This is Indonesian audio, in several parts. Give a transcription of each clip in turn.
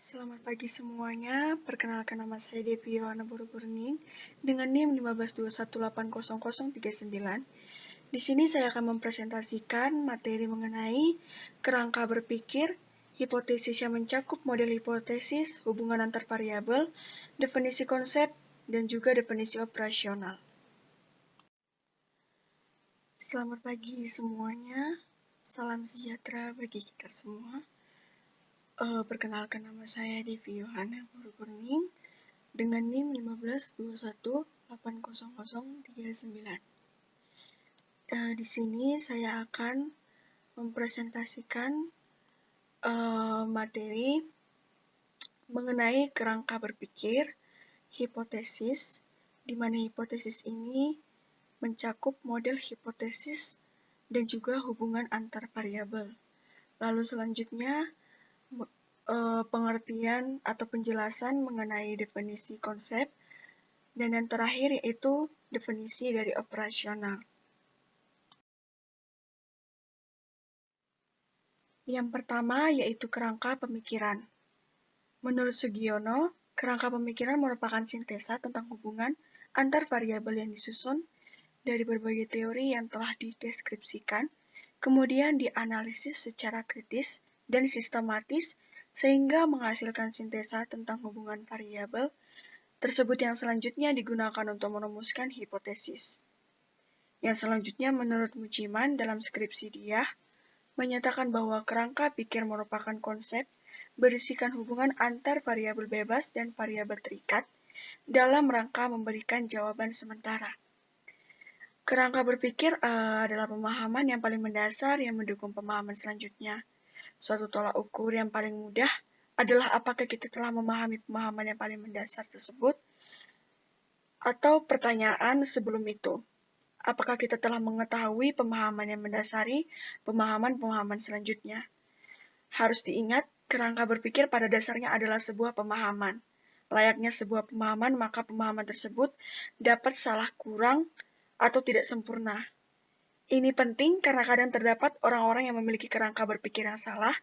Selamat pagi semuanya, perkenalkan nama saya Devi Yohana Boruburning dengan NIM 1521800039. Di sini saya akan mempresentasikan materi mengenai kerangka berpikir, hipotesis yang mencakup model hipotesis, hubungan antar variabel, definisi konsep, dan juga definisi operasional. Selamat pagi semuanya, salam sejahtera bagi kita semua. Perkenalkan nama saya Devi Yohana Boruburning dengan NIM 1521800039. Di sini saya akan mempresentasikan materi mengenai kerangka berpikir, hipotesis, di mana hipotesis ini mencakup model hipotesis dan juga hubungan antar variabel. Lalu selanjutnya pengertian atau penjelasan mengenai definisi konsep, dan yang terakhir yaitu definisi dari operasional. Yang pertama yaitu kerangka pemikiran. Menurut Sugiono, kerangka pemikiran merupakan sintesa tentang hubungan antar variabel yang disusun dari berbagai teori yang telah dideskripsikan, kemudian dianalisis secara kritis dan sistematis sehingga menghasilkan sintesa tentang hubungan variabel tersebut yang selanjutnya digunakan untuk merumuskan hipotesis. Yang selanjutnya menurut Mujiman dalam skripsi dia, menyatakan bahwa kerangka pikir merupakan konsep berisikan hubungan antar variabel bebas dan variabel terikat dalam rangka memberikan jawaban sementara. Kerangka berpikir adalah pemahaman yang paling mendasar yang mendukung pemahaman selanjutnya. Suatu tolak ukur yang paling mudah adalah apakah kita telah memahami pemahaman yang paling mendasar tersebut, atau pertanyaan sebelum itu, apakah kita telah mengetahui pemahaman yang mendasari pemahaman-pemahaman selanjutnya. Harus diingat, kerangka berpikir pada dasarnya adalah sebuah pemahaman. Layaknya sebuah pemahaman, maka pemahaman tersebut dapat salah kurang atau tidak sempurna. Ini penting karena kadang terdapat orang-orang yang memiliki kerangka berpikir yang salah,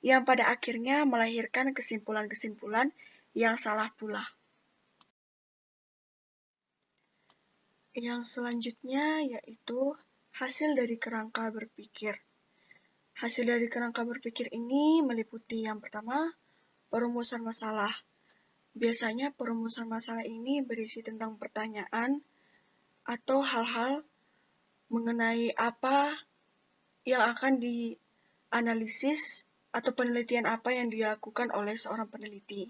yang pada akhirnya melahirkan kesimpulan-kesimpulan yang salah pula. Yang selanjutnya yaitu hasil dari kerangka berpikir. Hasil dari kerangka berpikir ini meliputi yang pertama, perumusan masalah. Biasanya perumusan masalah ini berisi tentang pertanyaan atau hal-hal mengenai apa yang akan dianalisis atau penelitian apa yang dilakukan oleh seorang peneliti.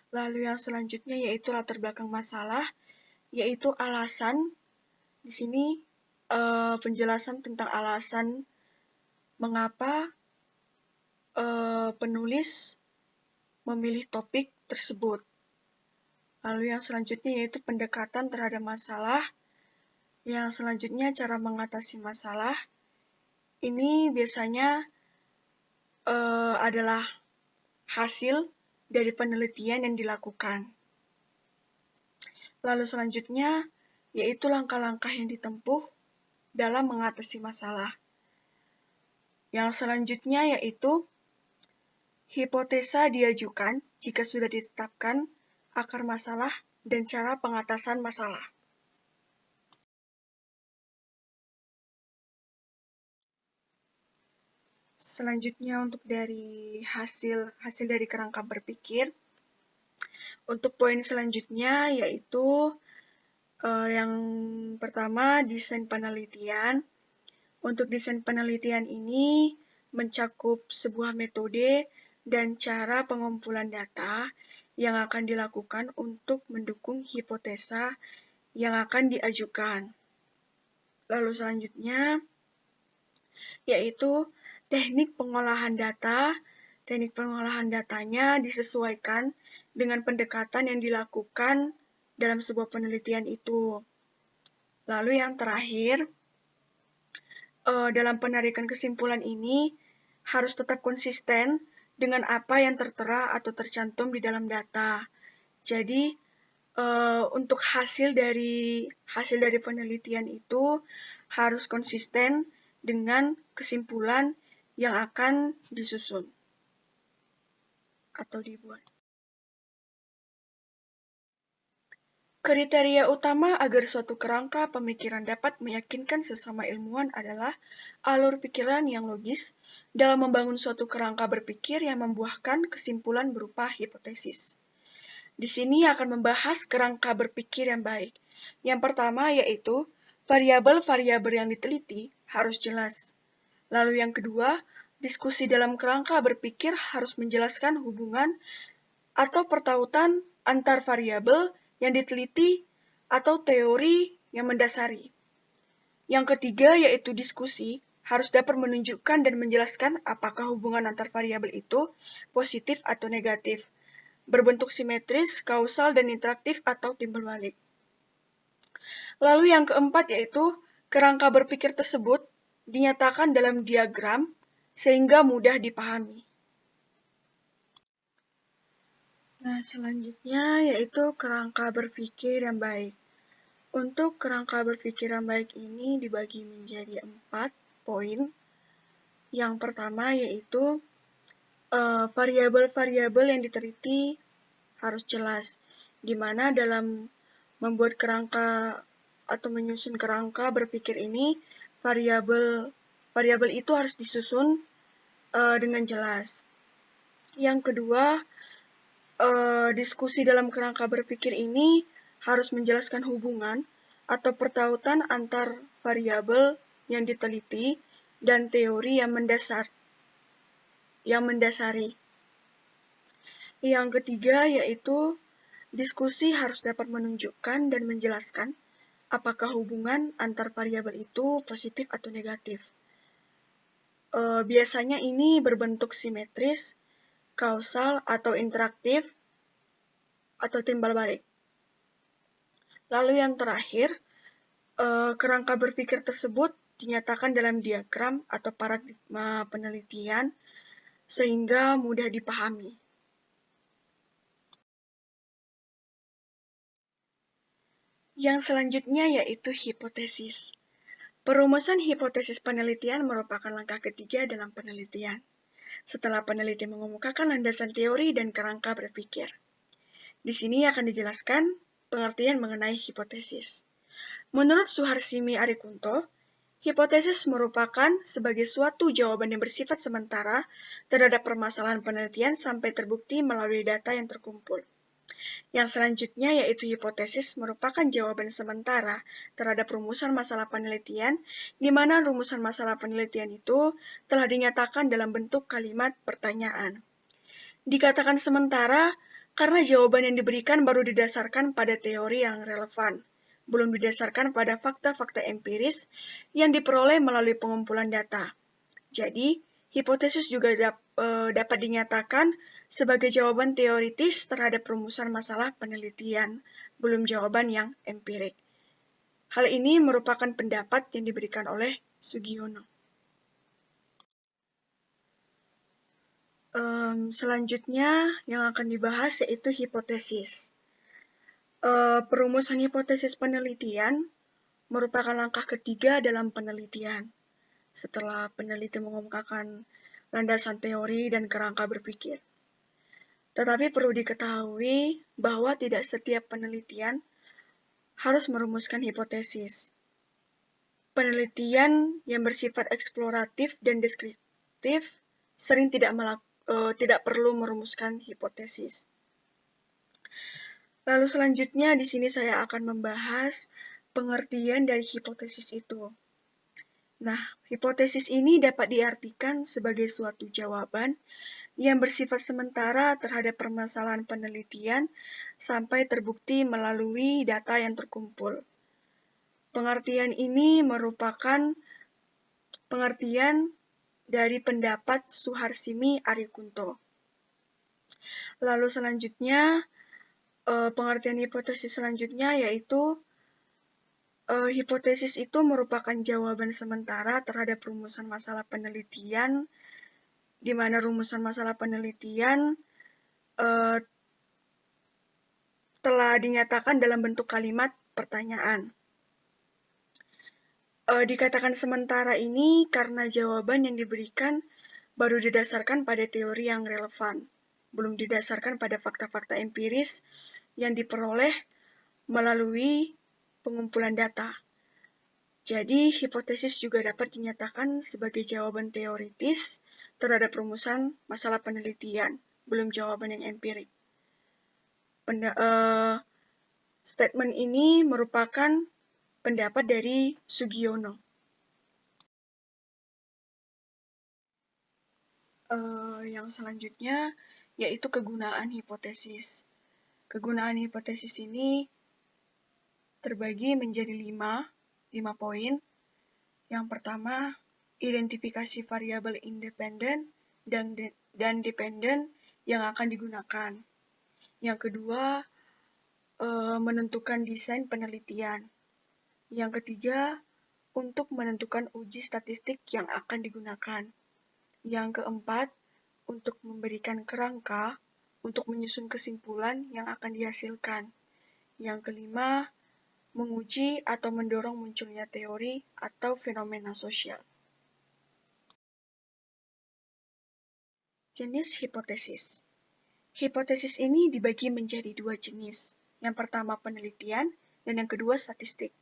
Lalu yang selanjutnya yaitu latar belakang masalah, yaitu alasan. Di sini penjelasan tentang alasan mengapa penulis memilih topik tersebut. Lalu yang selanjutnya yaitu pendekatan terhadap masalah. Yang selanjutnya cara mengatasi masalah. Ini biasanya adalah hasil dari penelitian yang dilakukan. Lalu selanjutnya yaitu langkah-langkah yang ditempuh dalam mengatasi masalah. Yang selanjutnya yaitu hipotesa diajukan jika sudah ditetapkan akar masalah dan cara pengatasan masalah. Selanjutnya untuk dari hasil dari kerangka berpikir, untuk poin selanjutnya yaitu yang pertama desain penelitian. Untuk desain penelitian ini mencakup sebuah metode dan cara pengumpulan data yang akan dilakukan untuk mendukung hipotesa yang akan diajukan. Lalu selanjutnya yaitu teknik pengolahan data. Teknik pengolahan datanya disesuaikan dengan pendekatan yang dilakukan dalam sebuah penelitian itu. Lalu yang terakhir, dalam penarikan kesimpulan ini harus tetap konsisten dengan apa yang tertera atau tercantum di dalam data. Jadi, untuk hasil dari penelitian itu harus konsisten dengan kesimpulan yang akan disusun. atau dibuat. Kriteria utama agar suatu kerangka pemikiran dapat meyakinkan sesama ilmuwan adalah alur pikiran yang logis dalam membangun suatu kerangka berpikir yang membuahkan kesimpulan berupa hipotesis. Di sini akan membahas kerangka berpikir yang baik. Yang pertama yaitu variabel-variabel yang diteliti harus jelas. Lalu yang kedua, diskusi dalam kerangka berpikir harus menjelaskan hubungan atau pertautan antar variabel yang diteliti atau teori yang mendasari. Yang ketiga yaitu diskusi harus dapat menunjukkan dan menjelaskan apakah hubungan antar variabel itu positif atau negatif, berbentuk simetris, kausal, dan interaktif atau timbal balik. Lalu yang keempat yaitu kerangka berpikir tersebut dinyatakan dalam diagram sehingga mudah dipahami. Nah, selanjutnya yaitu kerangka berpikir yang baik. Untuk kerangka berpikir yang baik ini dibagi menjadi 4 poin. Yang pertama yaitu variabel-variabel yang diteliti harus jelas, di mana dalam membuat kerangka atau menyusun kerangka berpikir ini, variabel itu harus disusun dengan jelas. Yang kedua, diskusi dalam kerangka berpikir ini harus menjelaskan hubungan atau pertautan antar variabel yang diteliti dan teori yang mendasari. Yang ketiga yaitu diskusi harus dapat menunjukkan dan menjelaskan apakah hubungan antar variabel itu positif atau negatif. Biasanya ini berbentuk simetris, kausal, atau interaktif, atau timbal balik. Lalu yang terakhir, kerangka berpikir tersebut dinyatakan dalam diagram atau paradigma penelitian sehingga mudah dipahami. Yang selanjutnya yaitu hipotesis. Perumusan hipotesis penelitian merupakan langkah ketiga dalam penelitian, setelah peneliti mengemukakan landasan teori dan kerangka berpikir. Di sini akan dijelaskan pengertian mengenai hipotesis. Menurut Suharsimi Arikunto, hipotesis merupakan sebagai suatu jawaban yang bersifat sementara terhadap permasalahan penelitian sampai terbukti melalui data yang terkumpul. Yang selanjutnya yaitu hipotesis merupakan jawaban sementara terhadap rumusan masalah penelitian, di mana rumusan masalah penelitian itu telah dinyatakan dalam bentuk kalimat pertanyaan. Dikatakan sementara karena jawaban yang diberikan baru didasarkan pada teori yang relevan, belum didasarkan pada fakta-fakta empiris yang diperoleh melalui pengumpulan data. Jadi, hipotesis juga dapat dinyatakan sebagai jawaban teoritis terhadap rumusan masalah penelitian, belum jawaban yang empirik. Hal ini merupakan pendapat yang diberikan oleh Sugiono. Selanjutnya yang akan dibahas yaitu hipotesis. Perumusan hipotesis penelitian merupakan langkah ketiga dalam penelitian. Setelah peneliti mengemukakan landasan teori dan kerangka berpikir. Tetapi perlu diketahui bahwa tidak setiap penelitian harus merumuskan hipotesis. Penelitian yang bersifat eksploratif dan deskriptif sering tidak perlu merumuskan hipotesis. Lalu selanjutnya di sini saya akan membahas pengertian dari hipotesis itu. Nah, hipotesis ini dapat diartikan sebagai suatu jawaban yang bersifat sementara terhadap permasalahan penelitian sampai terbukti melalui data yang terkumpul. Pengertian ini merupakan pengertian dari pendapat Suharsimi Arikunto. Lalu selanjutnya, pengertian hipotesis selanjutnya yaitu hipotesis itu merupakan jawaban sementara terhadap rumusan masalah penelitian, di mana rumusan masalah penelitian telah dinyatakan dalam bentuk kalimat pertanyaan. Dikatakan sementara ini karena jawaban yang diberikan baru didasarkan pada teori yang relevan, belum didasarkan pada fakta-fakta empiris yang diperoleh melalui pengumpulan data. Jadi, hipotesis juga dapat dinyatakan sebagai jawaban teoritis terhadap rumusan masalah penelitian, belum jawaban yang empirik. Statement ini merupakan pendapat dari Sugiono. Yang selanjutnya yaitu kegunaan hipotesis. Kegunaan hipotesis ini terbagi menjadi 5 poin. Yang pertama, identifikasi variabel independen dan dependen yang akan digunakan. Yang kedua, menentukan desain penelitian. Yang ketiga, untuk menentukan uji statistik yang akan digunakan. Yang keempat, untuk memberikan kerangka untuk menyusun kesimpulan yang akan dihasilkan. Yang kelima, menguji atau mendorong munculnya teori atau fenomena sosial. Jenis hipotesis. Hipotesis ini dibagi menjadi 2 jenis. Yang pertama penelitian dan yang kedua statistik.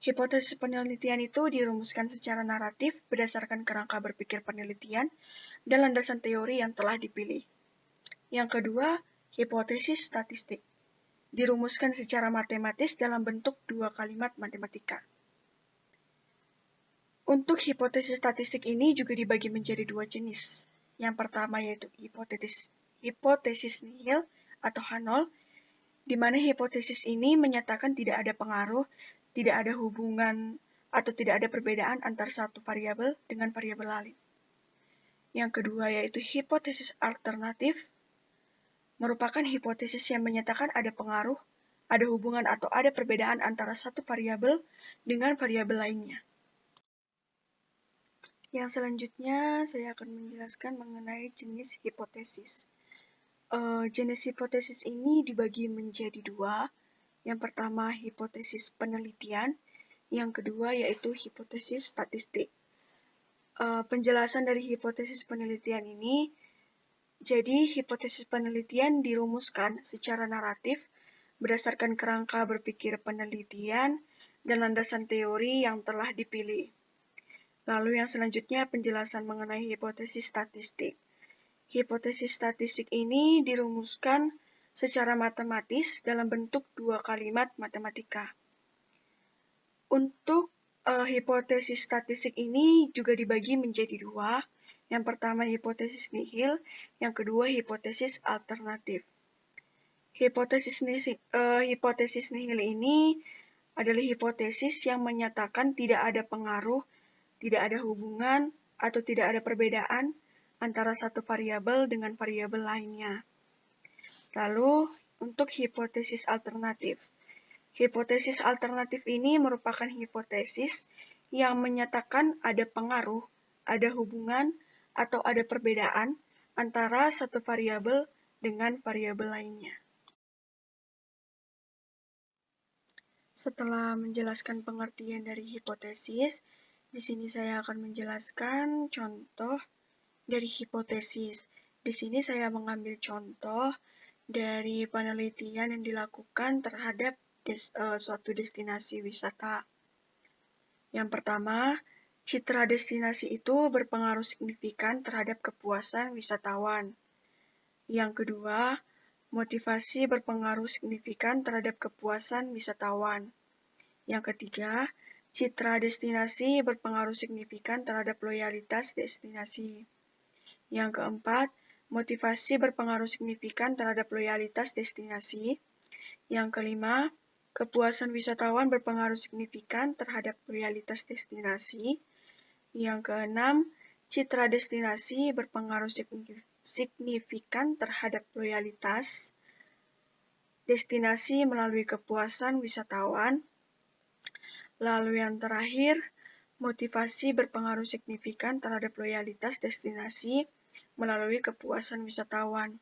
Hipotesis penelitian itu dirumuskan secara naratif berdasarkan kerangka berpikir penelitian dan landasan teori yang telah dipilih. Yang kedua, hipotesis statistik. Dirumuskan secara matematis dalam bentuk 2 kalimat matematika. Untuk hipotesis statistik ini juga dibagi menjadi 2 jenis. Yang pertama yaitu hipotesis nihil atau H0, di mana hipotesis ini menyatakan tidak ada pengaruh, tidak ada hubungan, atau tidak ada perbedaan antara satu variabel dengan variabel lain. Yang kedua yaitu hipotesis alternatif, merupakan hipotesis yang menyatakan ada pengaruh, ada hubungan atau ada perbedaan antara satu variabel dengan variabel lainnya. Yang selanjutnya saya akan menjelaskan mengenai jenis hipotesis. Jenis hipotesis ini dibagi menjadi 2. Yang pertama hipotesis penelitian, yang kedua yaitu hipotesis statistik. Penjelasan dari hipotesis penelitian ini, jadi hipotesis penelitian dirumuskan secara naratif berdasarkan kerangka berpikir penelitian dan landasan teori yang telah dipilih. Lalu yang selanjutnya penjelasan mengenai hipotesis statistik. Hipotesis statistik ini dirumuskan secara matematis dalam bentuk 2 kalimat matematika. Untuk hipotesis statistik ini juga dibagi menjadi 2. Yang pertama hipotesis nihil, yang kedua hipotesis alternatif. Hipotesis nihil ini adalah hipotesis yang menyatakan tidak ada pengaruh, tidak ada hubungan, atau tidak ada perbedaan antara satu variabel dengan variabel lainnya. Lalu, untuk hipotesis alternatif. Hipotesis alternatif ini merupakan hipotesis yang menyatakan ada pengaruh, ada hubungan, atau ada perbedaan antara satu variabel dengan variabel lainnya. Setelah menjelaskan pengertian dari hipotesis, di sini saya akan menjelaskan contoh dari hipotesis. Di sini saya mengambil contoh dari penelitian yang dilakukan terhadap suatu destinasi wisata. Yang pertama, citra destinasi itu berpengaruh signifikan terhadap kepuasan wisatawan. Yang kedua, motivasi berpengaruh signifikan terhadap kepuasan wisatawan. Yang ketiga, citra destinasi berpengaruh signifikan terhadap loyalitas destinasi. Yang keempat, motivasi berpengaruh signifikan terhadap loyalitas destinasi. Yang kelima, kepuasan wisatawan berpengaruh signifikan terhadap loyalitas destinasi. Yang keenam, citra destinasi berpengaruh signifikan terhadap loyalitas destinasi melalui kepuasan wisatawan. Lalu yang terakhir, motivasi berpengaruh signifikan terhadap loyalitas destinasi melalui kepuasan wisatawan.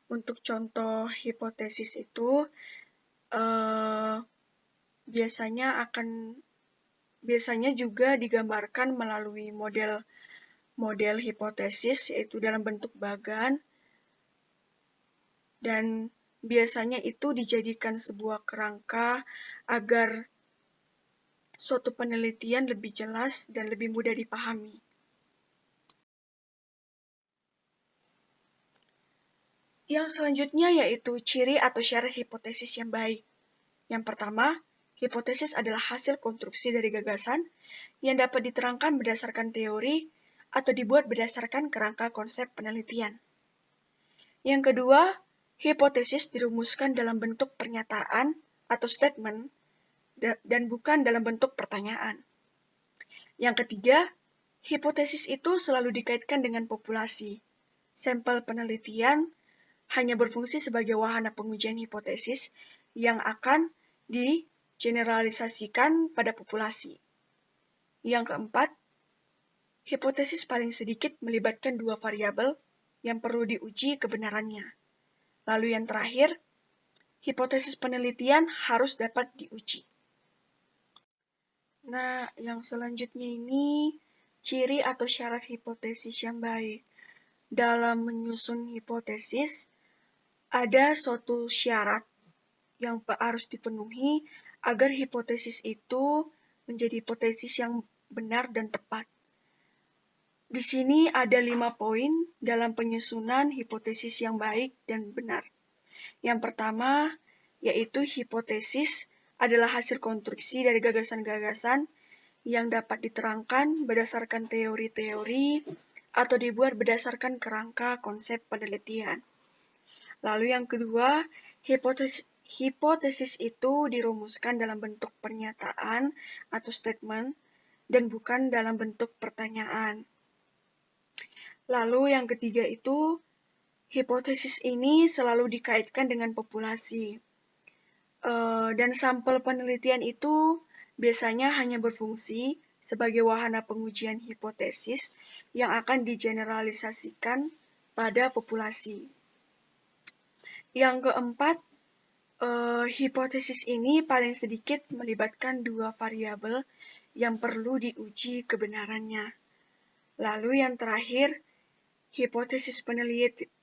Untuk contoh hipotesis itu, biasanya juga digambarkan melalui model hipotesis, yaitu dalam bentuk bagan. dan biasanya itu dijadikan sebuah kerangka agar suatu penelitian lebih jelas dan lebih mudah dipahami. Yang selanjutnya yaitu ciri atau syarat hipotesis yang baik. Yang pertama, hipotesis adalah hasil konstruksi dari gagasan yang dapat diterangkan berdasarkan teori atau dibuat berdasarkan kerangka konsep penelitian. Yang kedua, hipotesis dirumuskan dalam bentuk pernyataan atau statement dan bukan dalam bentuk pertanyaan. Yang ketiga, hipotesis itu selalu dikaitkan dengan populasi. Sampel penelitian hanya berfungsi sebagai wahana pengujian hipotesis yang akan digeneralisasikan pada populasi. Yang keempat, hipotesis paling sedikit melibatkan dua variabel yang perlu diuji kebenarannya. Lalu yang terakhir, hipotesis penelitian harus dapat diuji. Nah, yang selanjutnya ini ciri atau syarat hipotesis yang baik. Dalam menyusun hipotesis, ada suatu syarat yang harus dipenuhi agar hipotesis itu menjadi hipotesis yang benar dan tepat. Di sini ada 5 poin dalam penyusunan hipotesis yang baik dan benar. Yang pertama, yaitu hipotesis adalah hasil konstruksi dari gagasan-gagasan yang dapat diterangkan berdasarkan teori-teori atau dibuat berdasarkan kerangka konsep penelitian. Lalu yang kedua, hipotesis itu dirumuskan dalam bentuk pernyataan atau statement dan bukan dalam bentuk pertanyaan. Lalu yang ketiga itu, hipotesis ini selalu dikaitkan dengan populasi. Dan sampel penelitian itu biasanya hanya berfungsi sebagai wahana pengujian hipotesis yang akan digeneralisasikan pada populasi. Yang keempat, hipotesis ini paling sedikit melibatkan dua variabel yang perlu diuji kebenarannya. Lalu yang terakhir, hipotesis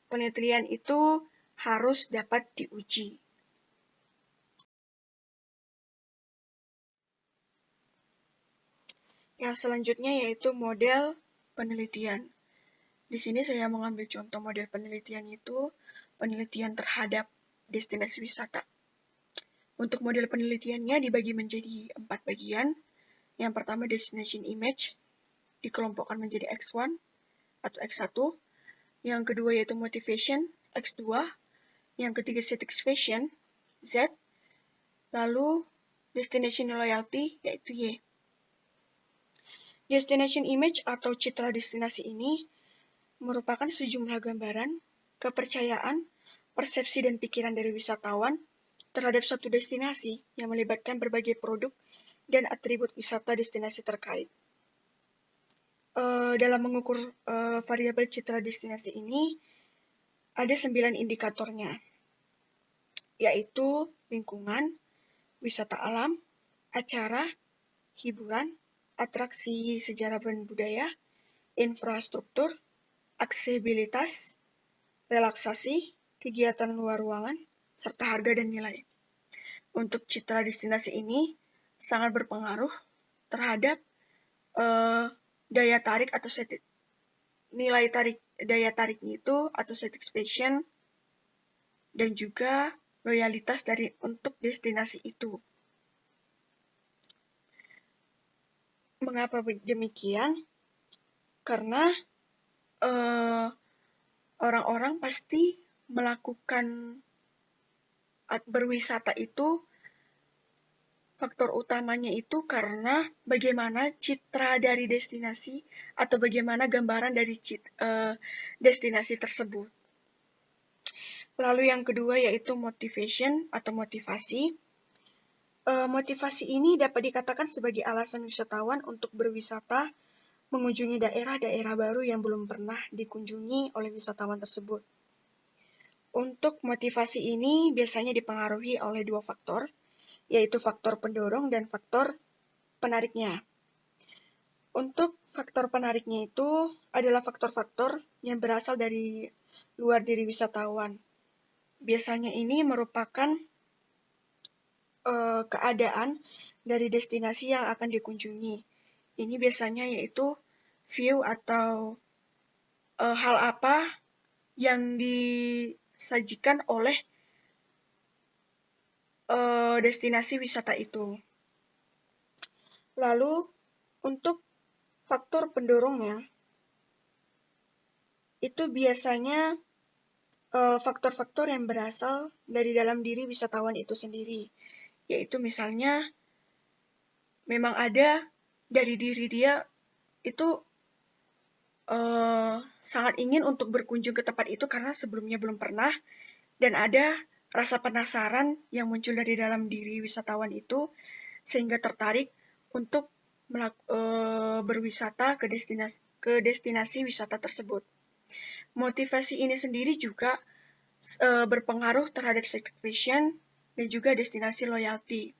penelitian itu harus dapat diuji. Yang selanjutnya yaitu model penelitian. Di sini saya mengambil contoh model penelitian itu penelitian terhadap destinasi wisata. Untuk model penelitiannya dibagi menjadi 4 bagian. Yang pertama destination image, dikelompokkan menjadi X1 atau X1. Yang kedua yaitu motivation, X2. Yang ketiga satisfaction, Z. Lalu destination loyalty, yaitu Y. Destination image atau citra destinasi ini merupakan sejumlah gambaran, kepercayaan, persepsi dan pikiran dari wisatawan terhadap suatu destinasi yang melibatkan berbagai produk dan atribut wisata destinasi terkait. Dalam mengukur variabel citra destinasi ini, ada 9 indikatornya, yaitu lingkungan, wisata alam, acara, hiburan, atraksi sejarah dan budaya, infrastruktur, aksesibilitas, relaksasi, kegiatan luar ruangan, serta harga dan nilai. Untuk citra destinasi ini sangat berpengaruh terhadap daya tarik atau nilai tarik daya tariknya itu atau satisfaction dan juga loyalitas untuk destinasi itu. Mengapa demikian? Karena orang-orang pasti melakukan berwisata itu faktor utamanya itu karena bagaimana citra dari destinasi atau bagaimana gambaran dari destinasi tersebut. Lalu yang kedua yaitu motivation atau motivasi. Motivasi ini dapat dikatakan sebagai alasan wisatawan untuk berwisata mengunjungi daerah-daerah baru yang belum pernah dikunjungi oleh wisatawan tersebut. Untuk motivasi ini biasanya dipengaruhi oleh 2 faktor, yaitu faktor pendorong dan faktor penariknya. Untuk faktor penariknya itu adalah faktor-faktor yang berasal dari luar diri wisatawan. Biasanya ini merupakan keadaan dari destinasi yang akan dikunjungi. Ini biasanya yaitu view atau hal apa yang disajikan oleh destinasi wisata itu. Lalu untuk faktor pendorongnya, itu biasanya faktor-faktor yang berasal dari dalam diri wisatawan itu sendiri, yaitu misalnya memang ada dari diri dia itu sangat ingin untuk berkunjung ke tempat itu karena sebelumnya belum pernah, dan ada rasa penasaran yang muncul dari dalam diri wisatawan itu sehingga tertarik untuk berwisata ke destinasi wisata tersebut. Motivasi ini sendiri juga berpengaruh terhadap satisfaction dan juga destinasi loyalty.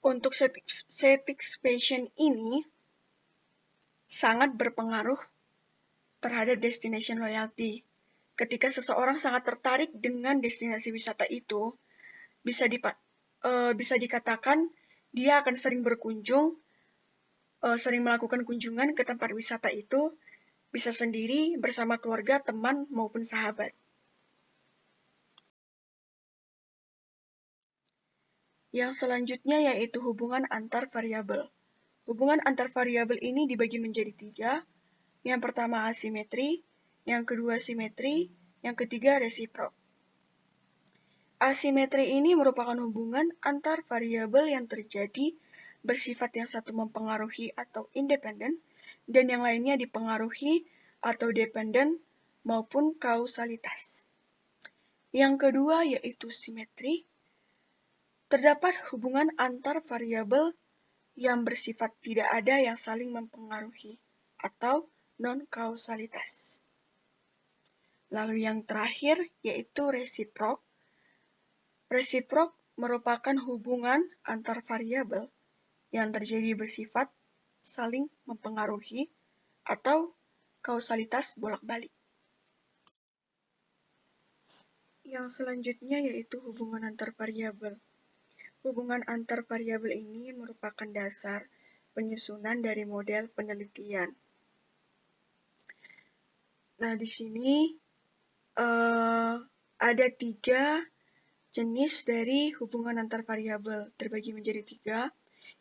Untuk satisfaction ini sangat berpengaruh terhadap destination loyalty. Ketika seseorang sangat tertarik dengan destinasi wisata itu, bisa dikatakan dia akan sering berkunjung, sering melakukan kunjungan ke tempat wisata itu, bisa sendiri, bersama keluarga, teman, maupun sahabat. Yang selanjutnya yaitu hubungan antar variabel. Hubungan antar variabel ini dibagi menjadi 3. Yang pertama asimetri, yang kedua simetri, yang ketiga resiprok. Asimetri ini merupakan hubungan antar variabel yang terjadi bersifat yang satu mempengaruhi atau independen, dan yang lainnya dipengaruhi atau dependen maupun kausalitas. Yang kedua yaitu simetri. Terdapat hubungan antar variabel yang bersifat tidak ada yang saling mempengaruhi atau non-kausalitas. Lalu yang terakhir yaitu resiprok. Resiprok merupakan hubungan antar variabel yang terjadi bersifat saling mempengaruhi atau kausalitas bolak-balik. Yang selanjutnya yaitu hubungan antar variabel. Hubungan antar variabel ini merupakan dasar penyusunan dari model penelitian. Nah, di sini ada 3 jenis dari hubungan antar variabel, terbagi menjadi 3.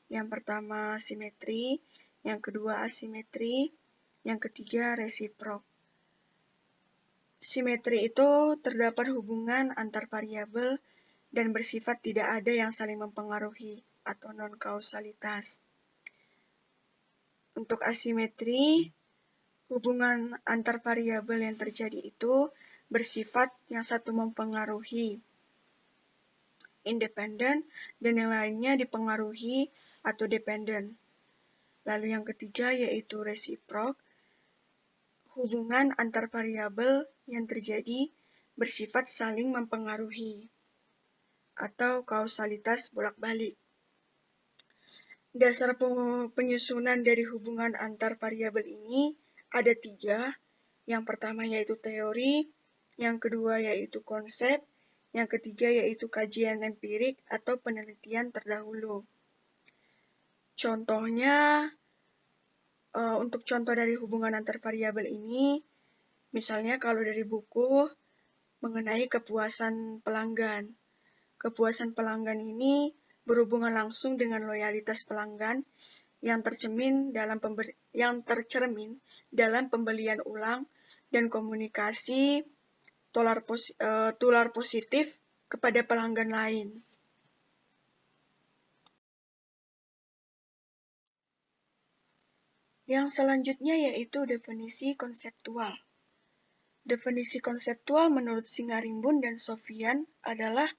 Yang pertama simetri, yang kedua asimetri, yang ketiga resiprok. Simetri itu terdapat hubungan antar variabel dan bersifat tidak ada yang saling mempengaruhi atau non-kausalitas. Untuk asimetri, hubungan antar variabel yang terjadi itu bersifat yang satu mempengaruhi independen dan yang lainnya dipengaruhi atau dependen. Lalu yang ketiga yaitu resiprok, hubungan antar variabel yang terjadi bersifat saling mempengaruhi atau kausalitas bolak-balik. Dasar penyusunan dari hubungan antar variabel ini ada 3. Yang pertama yaitu teori, yang kedua yaitu konsep, yang ketiga yaitu kajian empirik atau penelitian terdahulu. Contohnya, untuk contoh dari hubungan antar variabel ini, misalnya kalau dari buku mengenai kepuasan pelanggan. Kepuasan pelanggan ini berhubungan langsung dengan loyalitas pelanggan yang tercermin dalam pembelian ulang dan komunikasi tular positif kepada pelanggan lain. Yang selanjutnya yaitu definisi konseptual. Definisi konseptual menurut Singarimbun dan Sofian adalah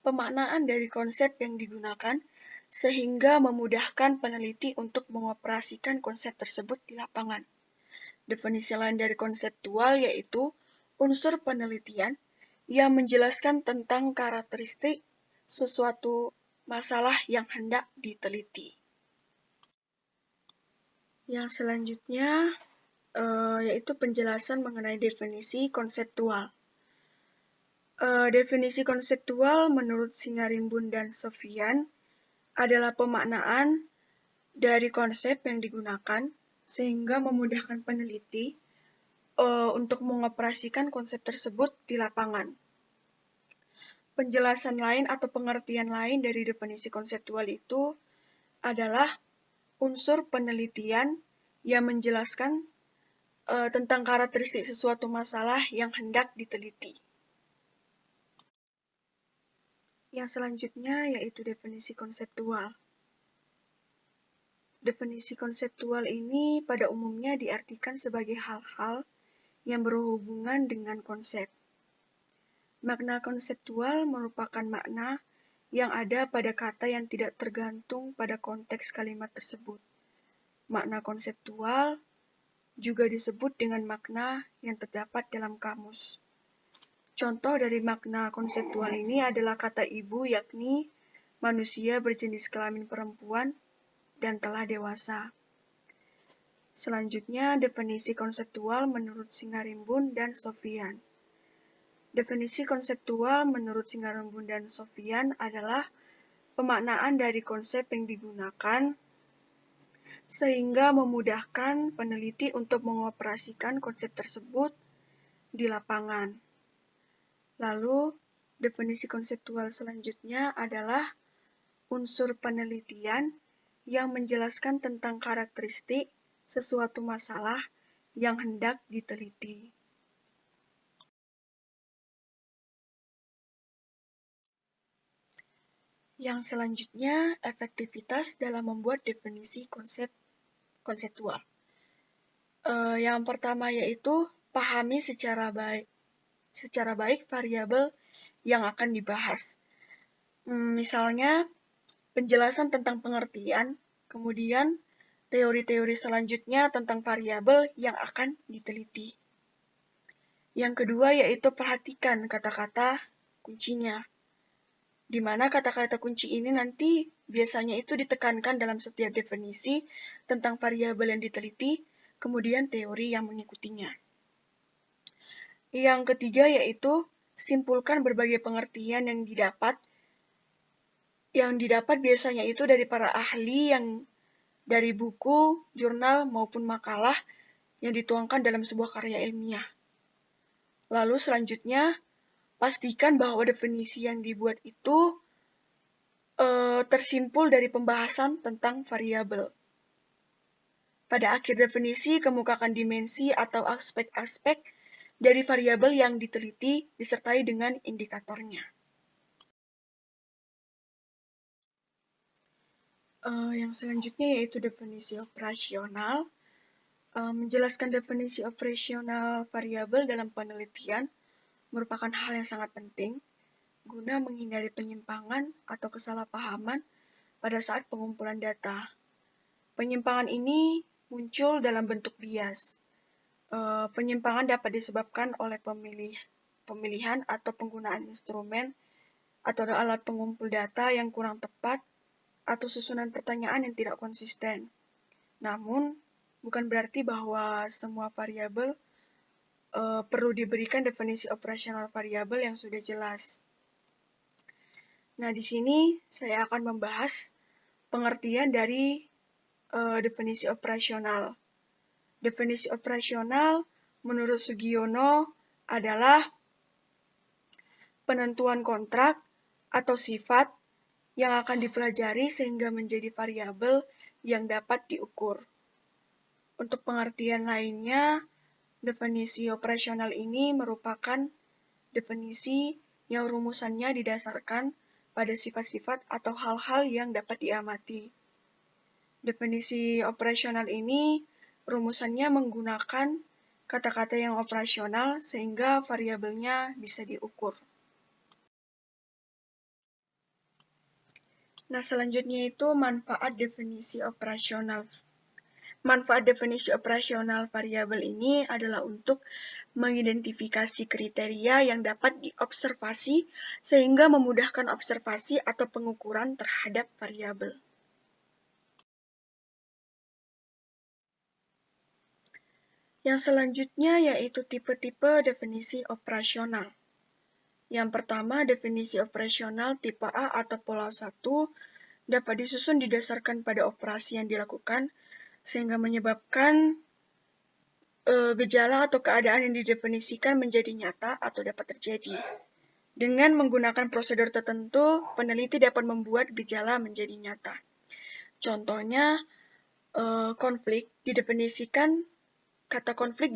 pemaknaan dari konsep yang digunakan sehingga memudahkan peneliti untuk mengoperasikan konsep tersebut di lapangan. Definisi lain dari konseptual yaitu unsur penelitian yang menjelaskan tentang karakteristik sesuatu masalah yang hendak diteliti. Yang selanjutnya yaitu penjelasan mengenai definisi konseptual. Definisi konseptual menurut Singarimbun dan Sofian adalah pemaknaan dari konsep yang digunakan sehingga memudahkan peneliti untuk mengoperasikan konsep tersebut di lapangan. Penjelasan lain atau pengertian lain dari definisi konseptual itu adalah unsur penelitian yang menjelaskan tentang karakteristik sesuatu masalah yang hendak diteliti. Yang selanjutnya yaitu definisi konseptual. Definisi konseptual ini pada umumnya diartikan sebagai hal-hal yang berhubungan dengan konsep. Makna konseptual merupakan makna yang ada pada kata yang tidak tergantung pada konteks kalimat tersebut. Makna konseptual juga disebut dengan makna yang terdapat dalam kamus. Contoh dari makna konseptual ini adalah kata ibu, yakni manusia berjenis kelamin perempuan dan telah dewasa. Selanjutnya, definisi konseptual menurut Singarimbun dan Sofian. Definisi konseptual menurut Singarimbun dan Sofian adalah pemaknaan dari konsep yang digunakan sehingga memudahkan peneliti untuk mengoperasikan konsep tersebut di lapangan. Lalu, definisi konseptual selanjutnya adalah unsur penelitian yang menjelaskan tentang karakteristik sesuatu masalah yang hendak diteliti. Yang selanjutnya, efektivitas dalam membuat definisi konseptual. Yang pertama yaitu pahami secara baik variabel yang akan dibahas. Misalnya, penjelasan tentang pengertian, kemudian teori-teori selanjutnya tentang variabel yang akan diteliti. Yang kedua yaitu perhatikan kata-kata kuncinya, di mana kata-kata kunci ini nanti biasanya itu ditekankan dalam setiap definisi tentang variabel yang diteliti, kemudian teori yang mengikutinya. Yang ketiga yaitu simpulkan berbagai pengertian yang didapat biasanya itu dari para ahli yang dari buku, jurnal, maupun makalah yang dituangkan dalam sebuah karya ilmiah. Lalu selanjutnya, pastikan bahwa definisi yang dibuat itu tersimpul dari pembahasan tentang variabel. Pada akhir definisi, kemukakan dimensi atau aspek-aspek dari variabel yang diteliti disertai dengan indikatornya. Yang selanjutnya yaitu definisi operasional. Menjelaskan definisi operasional variabel dalam penelitian merupakan hal yang sangat penting guna menghindari penyimpangan atau kesalahpahaman pada saat pengumpulan data. Penyimpangan ini muncul dalam bentuk bias. Penyimpangan dapat disebabkan oleh pemilihan atau penggunaan instrumen atau alat pengumpul data yang kurang tepat atau susunan pertanyaan yang tidak konsisten. Namun, bukan berarti bahwa semua variabel perlu diberikan definisi operasional variabel yang sudah jelas. Nah, di sini saya akan membahas pengertian dari definisi operasional. Definisi operasional menurut Sugiono adalah penentuan kontrak atau sifat yang akan dipelajari sehingga menjadi variabel yang dapat diukur. Untuk pengertian lainnya, definisi operasional ini merupakan definisi yang rumusannya didasarkan pada sifat-sifat atau hal-hal yang dapat diamati. Definisi operasional ini rumusannya menggunakan kata-kata yang operasional sehingga variabelnya bisa diukur. Nah, selanjutnya itu manfaat definisi operasional. Manfaat definisi operasional variabel ini adalah untuk mengidentifikasi kriteria yang dapat diobservasi sehingga memudahkan observasi atau pengukuran terhadap variabel. Yang selanjutnya yaitu tipe-tipe definisi operasional. Yang pertama, definisi operasional tipe A atau pola 1 dapat disusun didasarkan pada operasi yang dilakukan, sehingga menyebabkan gejala atau keadaan yang didefinisikan menjadi nyata atau dapat terjadi. Dengan menggunakan prosedur tertentu, peneliti dapat membuat gejala menjadi nyata. Contohnya, kata konflik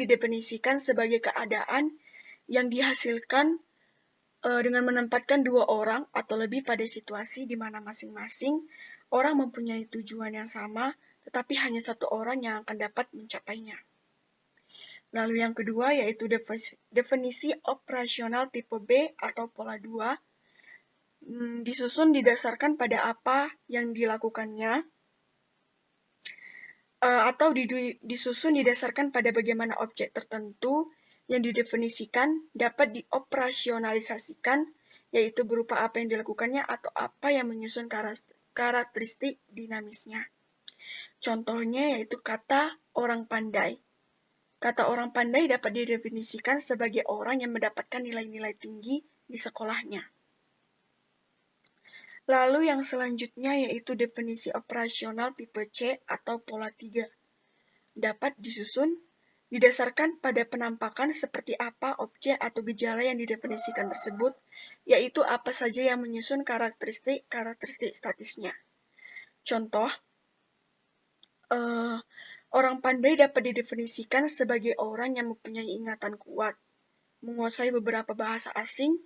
didefinisikan sebagai keadaan yang dihasilkan dengan menempatkan dua orang atau lebih pada situasi di mana masing-masing orang mempunyai tujuan yang sama, tetapi hanya satu orang yang akan dapat mencapainya. Lalu yang kedua yaitu definisi operasional tipe B atau pola 2, disusun didasarkan pada apa yang dilakukannya, atau disusun didasarkan pada bagaimana objek tertentu yang didefinisikan dapat dioperasionalisasikan, yaitu berupa apa yang dilakukannya atau apa yang menyusun karakteristik dinamisnya. Contohnya yaitu kata orang pandai. Kata orang pandai dapat didefinisikan sebagai orang yang mendapatkan nilai-nilai tinggi di sekolahnya. Lalu yang selanjutnya yaitu definisi operasional tipe C atau pola 3. Dapat disusun didasarkan pada penampakan seperti apa objek atau gejala yang didefinisikan tersebut, yaitu apa saja yang menyusun karakteristik statisnya. Contoh, orang pandai dapat didefinisikan sebagai orang yang mempunyai ingatan kuat, menguasai beberapa bahasa asing,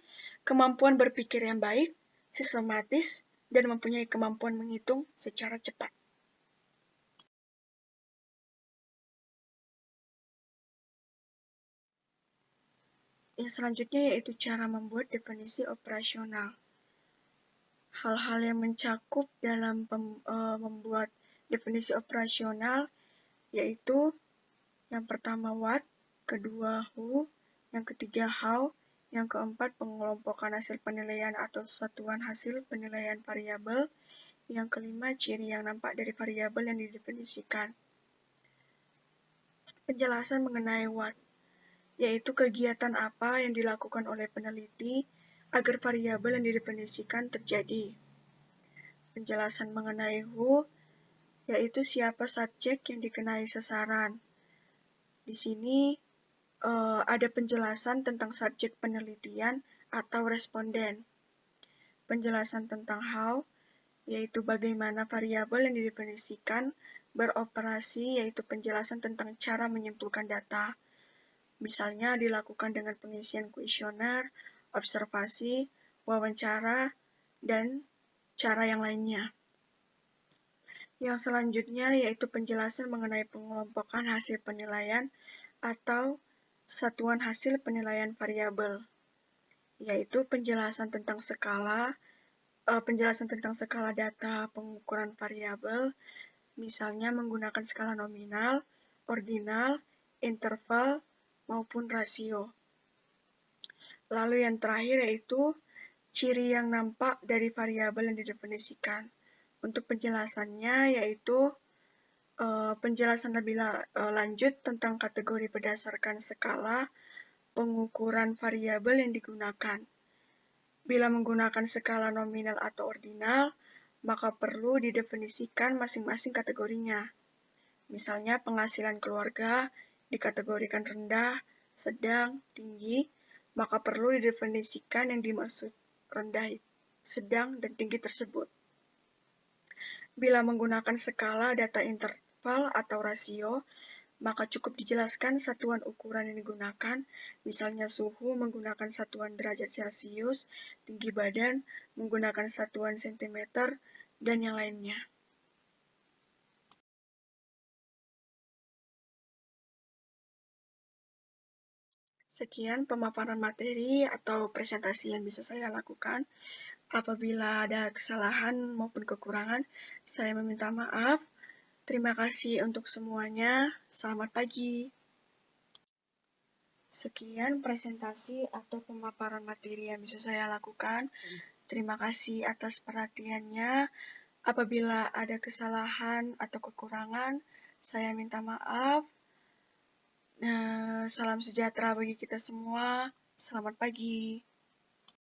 kemampuan berpikir yang baik, sistematis, dan mempunyai kemampuan menghitung secara cepat. Yang selanjutnya yaitu cara membuat definisi operasional. Hal-hal yang mencakup dalam membuat definisi operasional yaitu yang pertama what, kedua who, yang ketiga how, yang keempat pengelompokan hasil penilaian atau satuan hasil penilaian variabel, yang kelima ciri yang nampak dari variabel yang didefinisikan. Penjelasan mengenai what, yaitu kegiatan apa yang dilakukan oleh peneliti agar variabel yang didefinisikan terjadi. Penjelasan mengenai who, yaitu siapa subjek yang dikenai sasaran. Di sini ada penjelasan tentang subjek penelitian atau responden. Penjelasan tentang how, yaitu bagaimana variabel yang didefinisikan beroperasi, yaitu penjelasan tentang cara menyimpulkan data. Misalnya dilakukan dengan pengisian kuesioner, observasi, wawancara, dan cara yang lainnya. Yang selanjutnya yaitu penjelasan mengenai pengelompokan hasil penilaian atau satuan hasil penilaian variabel, yaitu penjelasan tentang skala data pengukuran variabel, misalnya menggunakan skala nominal, ordinal, interval, maupun rasio. Lalu yang terakhir yaitu ciri yang nampak dari variabel yang didefinisikan. Untuk penjelasannya yaitu penjelasan lebih lanjut tentang kategori berdasarkan skala pengukuran variabel yang digunakan. Bila menggunakan skala nominal atau ordinal, maka perlu didefinisikan masing-masing kategorinya. Misalnya penghasilan keluarga dikategorikan rendah, sedang, tinggi, maka perlu didefinisikan yang dimaksud rendah, sedang, dan tinggi tersebut. Bila menggunakan skala data interval atau rasio, maka cukup dijelaskan satuan ukuran yang digunakan, misalnya suhu menggunakan satuan derajat Celcius, tinggi badan menggunakan satuan sentimeter, dan yang lainnya. Sekian pemaparan materi atau presentasi yang bisa saya lakukan. Apabila ada kesalahan maupun kekurangan, saya meminta maaf. Terima kasih untuk semuanya. Selamat pagi. Sekian presentasi atau pemaparan materi yang bisa saya lakukan. Terima kasih atas perhatiannya. Apabila ada kesalahan atau kekurangan, saya minta maaf. Salam sejahtera bagi kita semua. Selamat pagi.